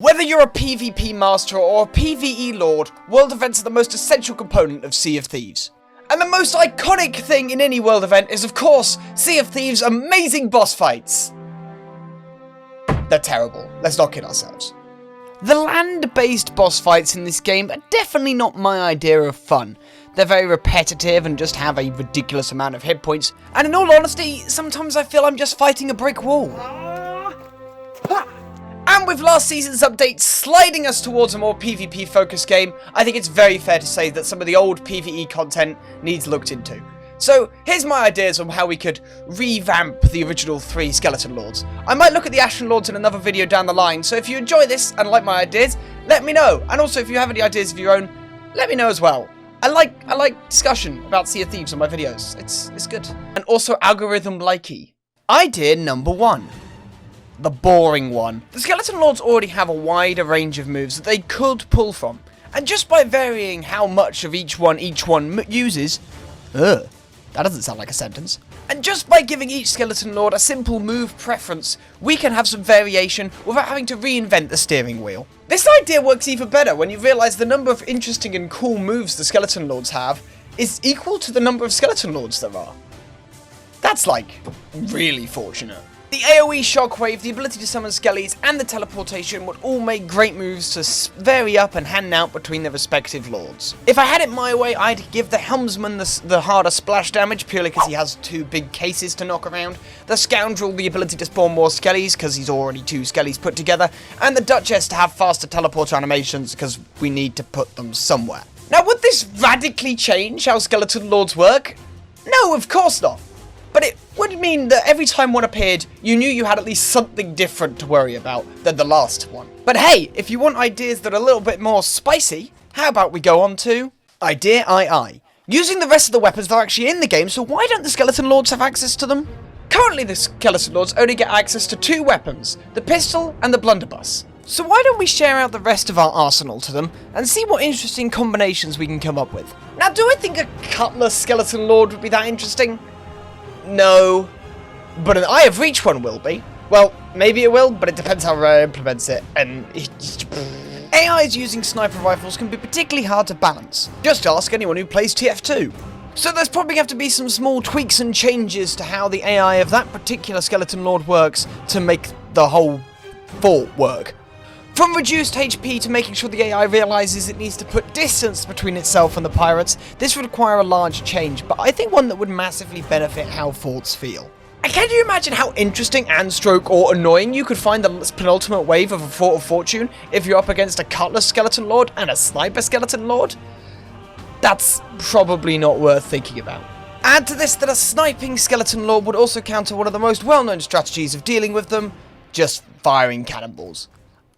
Whether you're a PvP master or a PvE lord, world events are the most essential component of Sea of Thieves. And the most iconic thing in any world event is, of course, Sea of Thieves' amazing boss fights. They're terrible, let's not kid ourselves. The land-based boss fights in this game are definitely not my idea of fun. They're very repetitive and just have a ridiculous amount of hit points, and in all honesty, sometimes I feel I'm just fighting a brick wall. And with last season's update sliding us towards a more PvP-focused game, I think it's very fair to say that some of the old PvE content needs looked into. So, here's my ideas on how we could revamp the original 3 Skeleton Lords. I might look at the Ashen Lords in another video down the line, so if you enjoy this and like my ideas, let me know. And also, if you have any ideas of your own, let me know as well. I like discussion about Sea of Thieves on my videos. It's good. And also algorithm likey. Idea number 1. The boring one. The Skeleton Lords already have a wider range of moves that they could pull from, and just by varying how much of each one uses, that doesn't sound like a sentence, and just by giving each Skeleton Lord a simple move preference, we can have some variation without having to reinvent the steering wheel. This idea works even better when you realise the number of interesting and cool moves the Skeleton Lords have is equal to the number of Skeleton Lords there are. That's like, really fortunate. The AoE Shockwave, the ability to summon Skellies, and the teleportation would all make great moves to vary up and hand out between their respective lords. If I had it my way, I'd give the Helmsman the harder splash damage, purely because he has 2 big cases to knock around, the Scoundrel the ability to spawn more Skellies, because he's already 2 Skellies put together, and the Duchess to have faster teleport animations, because we need to put them somewhere. Now, would this radically change how Skeleton Lords work? No, of course not. But it would mean that every time one appeared, you knew you had at least something different to worry about than the last one. But hey, if you want ideas that are a little bit more spicy, how about we go on to Idea II. Using the rest of the weapons that are actually in the game, so why don't the Skeleton Lords have access to them? Currently the Skeleton Lords only get access to 2 weapons, the pistol and the blunderbuss. So why don't we share out the rest of our arsenal to them, and see what interesting combinations we can come up with. Now, do I think a cutlass Skeleton Lord would be that interesting? No, but an Eye of Reach one will be. Well, maybe it will, but it depends how Rare implements it, and AIs using sniper rifles can be particularly hard to balance. Just ask anyone who plays TF2. So there's probably have to be some small tweaks and changes to how the AI of that particular Skeleton Lord works to make the whole fort work. From reduced HP to making sure the AI realises it needs to put distance between itself and the pirates, this would require a large change, but I think one that would massively benefit how forts feel. And can you imagine how interesting and stroke or annoying you could find the penultimate wave of a Fort of Fortune if you're up against a Cutlass Skeleton Lord and a Sniper Skeleton Lord? That's probably not worth thinking about. Add to this that a sniping Skeleton Lord would also counter one of the most well-known strategies of dealing with them, just firing cannonballs.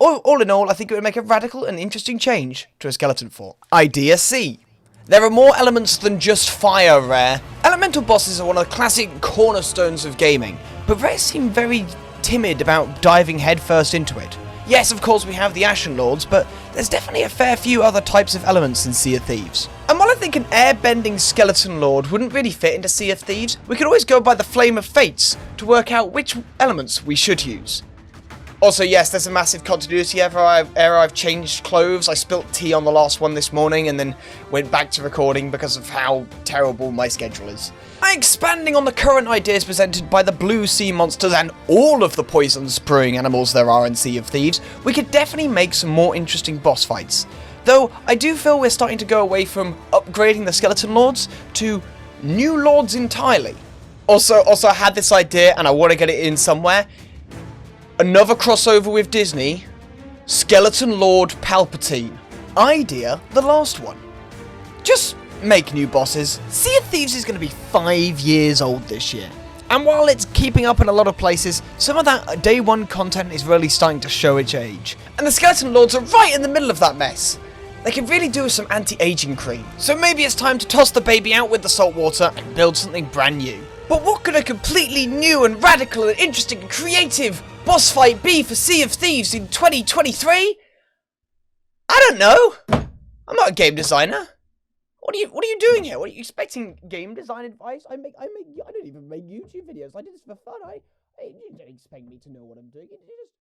All in all, I think it would make a radical and interesting change to a skeleton fort. Idea C. There are more elements than just fire, Rare. Elemental bosses are one of the classic cornerstones of gaming, but Rare seem very timid about diving headfirst into it. Yes, of course we have the Ashen Lords, but there's definitely a fair few other types of elements in Sea of Thieves. And while I think an airbending Skeleton Lord wouldn't really fit into Sea of Thieves, we could always go by the Flame of Fates to work out which elements we should use. Also, yes, there's a massive continuity error. I've changed clothes. I spilt tea on the last one this morning and then went back to recording because of how terrible my schedule is. By expanding on the current ideas presented by the blue sea monsters and all of the poison-spewing animals there are in Sea of Thieves, we could definitely make some more interesting boss fights. Though, I do feel we're starting to go away from upgrading the Skeleton Lords to new Lords entirely. Also, I had this idea and I want to get it in somewhere. Another crossover with Disney, Skeleton Lord Palpatine. Idea the last one. Just make new bosses. Sea of Thieves is going to be 5 years old this year. And while it's keeping up in a lot of places, some of that day 1 content is really starting to show its age. And the Skeleton Lords are right in the middle of that mess. They can really do with some anti-aging cream. So maybe it's time to toss the baby out with the salt water and build something brand new. But what could a completely new and radical and interesting and creative boss fight be for Sea of Thieves in 2023? I don't know. I'm not a game designer. What are you doing here? What are you expecting game design advice? I don't even make YouTube videos. I do this for fun. You don't expect me to know what I'm doing. You just